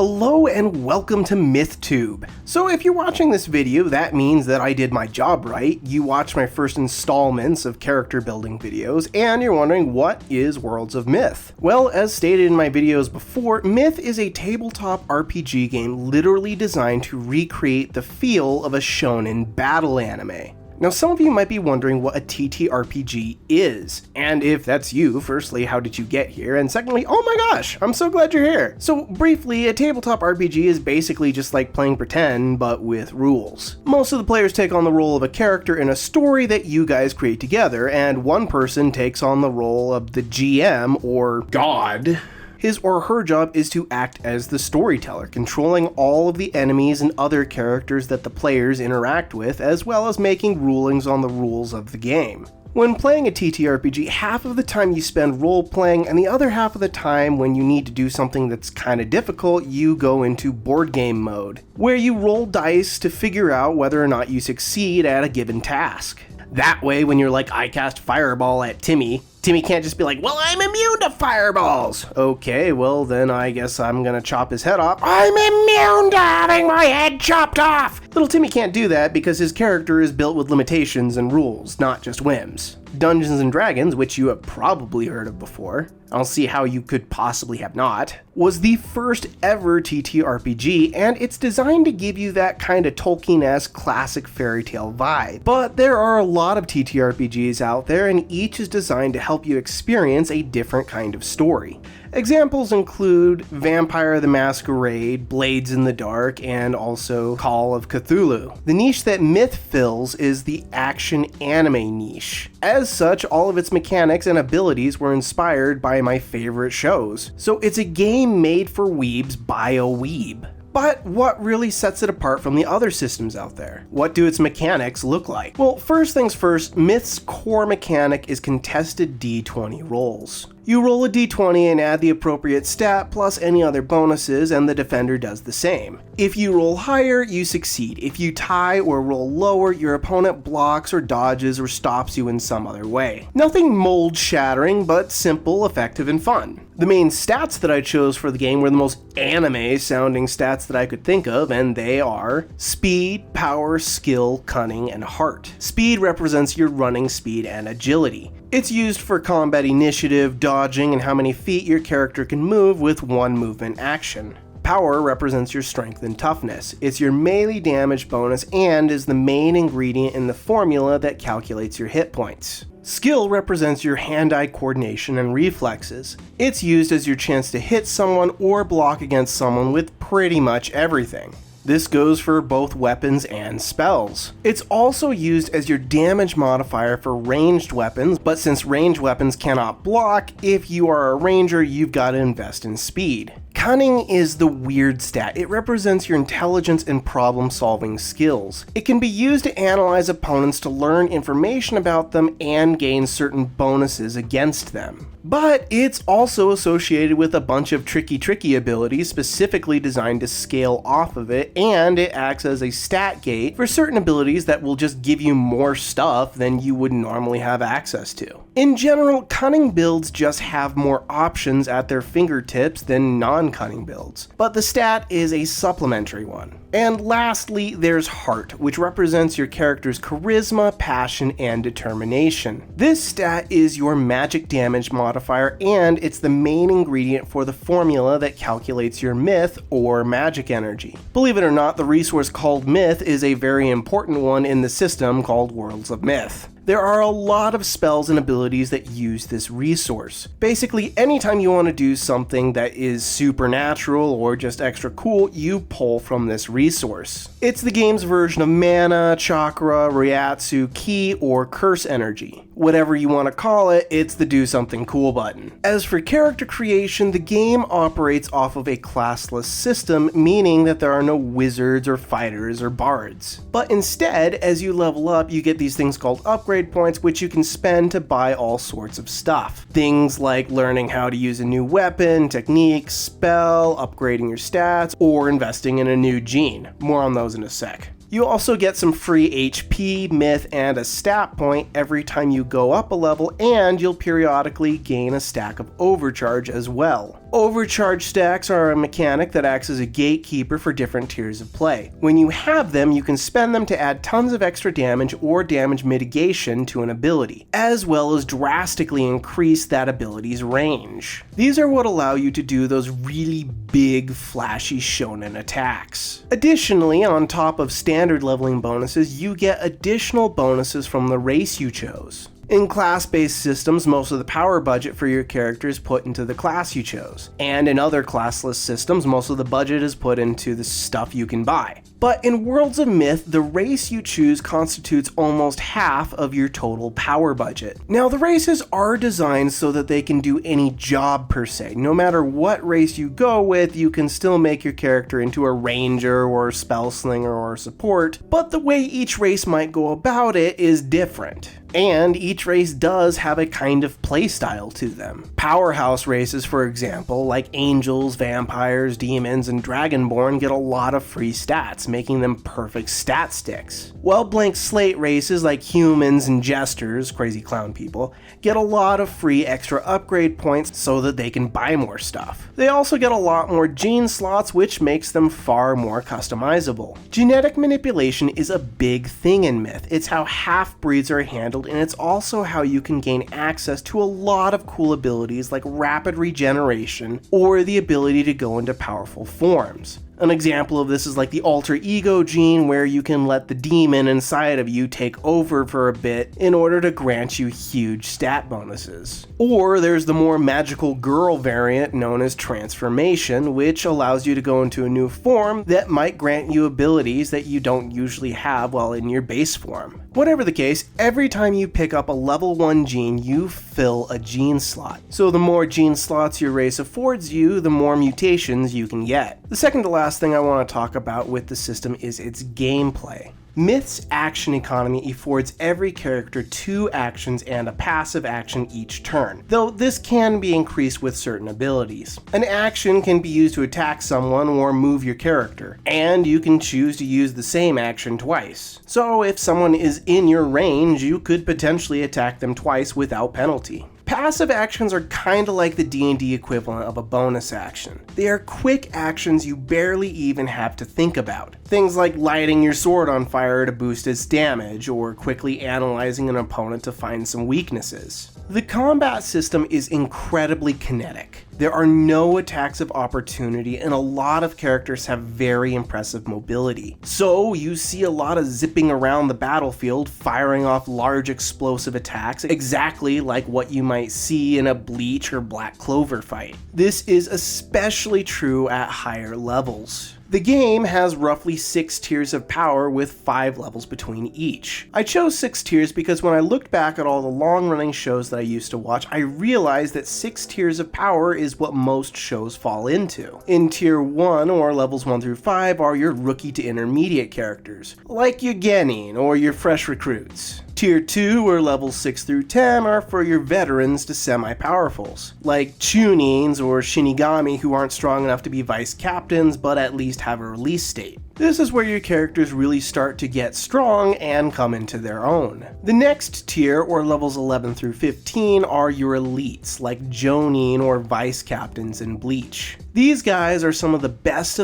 Hello and welcome to MythTube. So if you're watching this video, that means that I did my job right. You watched my first installments of character building videos, and you're wondering, what is Worlds of Myth? Well, as stated in my videos before, Myth is a tabletop RPG game literally designed to recreate the feel of a shonen battle anime. Now, some of you might be wondering what a ttrpg is, and if that's you, firstly, how did you get here, and secondly, oh my gosh, I'm so glad you're here! So briefly, a tabletop RPG is basically just like playing pretend, but with rules. Most of the players take on the role of a character in a story that you guys create together, and one person takes on the role of the GM, or God. His or her job is to act as the storyteller, controlling all of the enemies and other characters that the players interact with, as well as making rulings on the rules of the game. When playing a TTRPG, half of the time you spend role-playing, and the other half of the time when you need to do something that's kinda difficult, you go into board game mode, where you roll dice to figure out whether or not you succeed at a given task. That way, when you're like, I cast Fireball at Timmy can't just be like, well, I'm immune to fireballs! Okay, well then I guess I'm gonna chop his head off. I'm immune to having my head chopped off! Little Timmy can't do that because his character is built with limitations and rules, not just whims. Dungeons and Dragons, which you have probably heard of before, I'll see how you could possibly have not, was the first ever TTRPG, and it's designed to give you that kind of Tolkien-esque classic fairy tale vibe. But there are a lot of TTRPGs out there, and each is designed to help you experience a different kind of story. Examples include Vampire the Masquerade, Blades in the Dark, and also Call of Cthulhu. The niche that Myth fills is the action anime niche. As such, all of its mechanics and abilities were inspired by my favorite shows. So it's a game made for weebs by a weeb. But what really sets it apart from the other systems out there? What do its mechanics look like? Well, first things first, Myth's core mechanic is contested D20 rolls. You roll a d20 and add the appropriate stat plus any other bonuses, and the defender does the same. If you roll higher, you succeed. If you tie or roll lower, your opponent blocks or dodges or stops you in some other way. Nothing mold-shattering, but simple, effective, and fun. The main stats that I chose for the game were the most anime-sounding stats that I could think of, and they are speed, power, skill, cunning, and heart. Speed represents your running speed and agility. It's used for combat initiative, dodging, and how many feet your character can move with one movement action. Power represents your strength and toughness. It's your melee damage bonus and is the main ingredient in the formula that calculates your hit points. Skill represents your hand-eye coordination and reflexes. It's used as your chance to hit someone or block against someone with pretty much everything. This goes for both weapons and spells. It's also used as your damage modifier for ranged weapons, but since ranged weapons cannot block, if you are a ranger, you've got to invest in speed. Cunning is the weird stat. It represents your intelligence and problem-solving skills. It can be used to analyze opponents to learn information about them and gain certain bonuses against them. But it's also associated with a bunch of tricky abilities specifically designed to scale off of it, and it acts as a stat gate for certain abilities that will just give you more stuff than you would normally have access to. In general, cunning builds just have more options at their fingertips than non-cunning builds, but the stat is a supplementary one. And lastly, there's heart, which represents your character's charisma, passion, and determination. This stat is your magic damage modifier, and it's the main ingredient for the formula that calculates your myth or magic energy. Believe it or not, the resource called Myth is a very important one in the system called Worlds of Myth. There are a lot of spells and abilities that use this resource. Basically, anytime you want to do something that is supernatural or just extra cool, you pull from this resource. It's the game's version of mana, chakra, ryatsu, ki, or curse energy. Whatever you want to call it, it's the do something cool button. As for character creation, the game operates off of a classless system, meaning that there are no wizards or fighters or bards. But instead, as you level up, you get these things called upgrade points, which you can spend to buy all sorts of stuff. Things like learning how to use a new weapon, technique, spell, upgrading your stats, or investing in a new gene. More on those in a sec. You also get some free HP, myth, and a stat point every time you go up a level, and you'll periodically gain a stack of overcharge as well. Overcharge stacks are a mechanic that acts as a gatekeeper for different tiers of play. When you have them, you can spend them to add tons of extra damage or damage mitigation to an ability, as well as drastically increase that ability's range. These are what allow you to do those really big, flashy shonen attacks. Additionally, on top of standard leveling bonuses, you get additional bonuses from the race you chose. In class-based systems, most of the power budget for your character is put into the class you chose, and in other classless systems, most of the budget is put into the stuff you can buy. But in Worlds of Myth, the race you choose constitutes almost half of your total power budget. Now, the races are designed so that they can do any job per se. No matter what race you go with, you can still make your character into a ranger or a spell slinger or a support, but the way each race might go about it is different. And each race does have a kind of playstyle to them. Powerhouse races, for example, like angels, vampires, demons, and dragonborn get a lot of free stats, making them perfect stat sticks. While blank slate races like humans and jesters, crazy clown people, get a lot of free extra upgrade points so that they can buy more stuff. They also get a lot more gene slots, which makes them far more customizable. Genetic manipulation is a big thing in Myth. It's how half-breeds are handled, and it's also how you can gain access to a lot of cool abilities like rapid regeneration or the ability to go into powerful forms. An example of this is like the alter ego gene, where you can let the demon inside of you take over for a bit in order to grant you huge stat bonuses. Or there's the more magical girl variant known as transformation, which allows you to go into a new form that might grant you abilities that you don't usually have while in your base form. Whatever the case, every time you pick up a level 1 gene, you fill a gene slot. So the more gene slots your race affords you, the more mutations you can get. The second to last thing I want to talk about with the system is its gameplay. Myth's action economy affords every character 2 actions and a passive action each turn, though this can be increased with certain abilities. An action can be used to attack someone or move your character, and you can choose to use the same action twice. So if someone is in your range, you could potentially attack them twice without penalty. Passive actions are kinda like the D&D equivalent of a bonus action. They are quick actions you barely even have to think about. Things like lighting your sword on fire to boost its damage, or quickly analyzing an opponent to find some weaknesses. The combat system is incredibly kinetic. There are no attacks of opportunity, and a lot of characters have very impressive mobility. So you see a lot of zipping around the battlefield, firing off large explosive attacks, exactly like what you might see in a Bleach or Black Clover fight. This is especially true at higher levels. The game has roughly 6 tiers of power with 5 levels between each. I chose 6 tiers because when I looked back at all the long-running shows that I used to watch, I realized that 6 tiers of power is what most shows fall into. In tier 1, or levels 1 through 5, are your rookie to intermediate characters, like your Genin or your fresh recruits. Tier 2, or levels 6 through 10, are for your veterans to semi-powerfuls, like Chunins or Shinigami, who aren't strong enough to be vice captains but at least have a release state. This is where your characters really start to get strong and come into their own. The next tier, or levels 11 through 15, are your elites, like Jonin or vice captains in Bleach. These guys are some of the best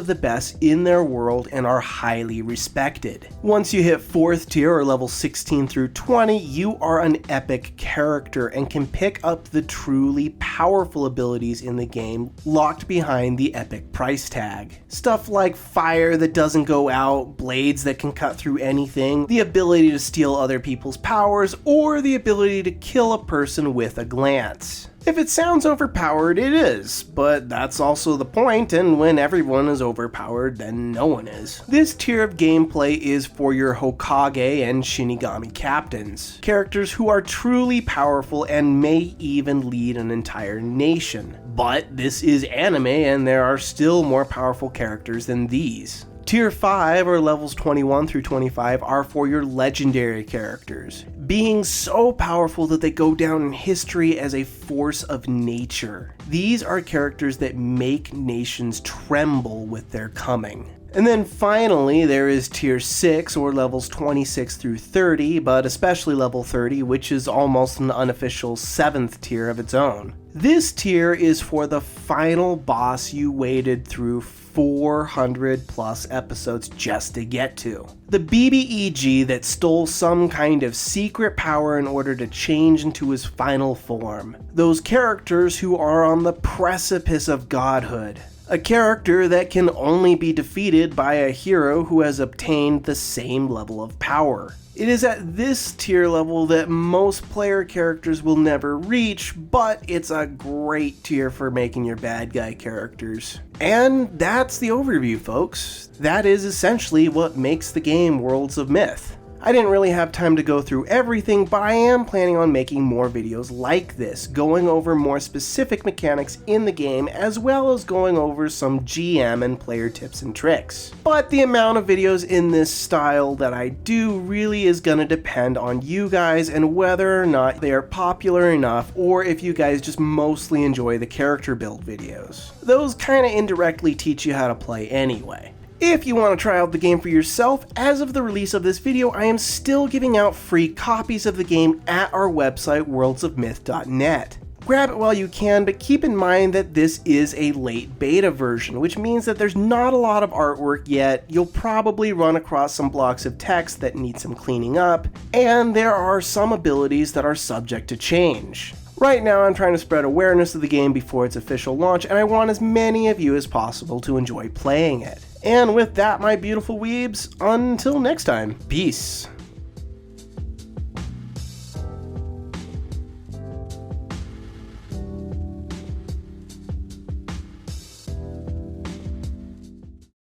in their world and are highly respected. Once you hit 4th tier, or level 16 through 20, you are an epic character and can pick up the truly powerful abilities in the game locked behind the epic price tag. Stuff like fire that doesn't go out, blades that can cut through anything, the ability to steal other people's powers, or the ability to kill a person with a glance. If it sounds overpowered, it is, but that's also the point, and when everyone is overpowered, then no one is. This tier of gameplay is for your Hokage and Shinigami captains, characters who are truly powerful and may even lead an entire nation. But this is anime, and there are still more powerful characters than these. Tier 5, or levels 21 through 25, are for your legendary characters, being so powerful that they go down in history as a force of nature. These are characters that make nations tremble with their coming. And then finally, there is Tier 6, or levels 26 through 30, but especially level 30, which is almost an unofficial 7th tier of its own. This tier is for the final boss you waited through 400 plus episodes just to get to. The BBEG that stole some kind of secret power in order to change into his final form. Those characters who are on the precipice of godhood. A character that can only be defeated by a hero who has obtained the same level of power. It is at this tier level that most player characters will never reach, but it's a great tier for making your bad guy characters. And that's the overview, folks. That is essentially what makes the game Worlds of Myth. I didn't really have time to go through everything, but I am planning on making more videos like this, going over more specific mechanics in the game, as well as going over some GM and player tips and tricks. But the amount of videos in this style that I do really is gonna depend on you guys and whether or not they are popular enough, or if you guys just mostly enjoy the character build videos. Those kinda indirectly teach you how to play anyway. If you want to try out the game for yourself, as of the release of this video, I am still giving out free copies of the game at our website, worldsofmyth.net. Grab it while you can, but keep in mind that this is a late beta version, which means that there's not a lot of artwork yet, you'll probably run across some blocks of text that need some cleaning up, and there are some abilities that are subject to change. Right now I'm trying to spread awareness of the game before its official launch, and I want as many of you as possible to enjoy playing it. And with that, my beautiful weebs, until next time, peace.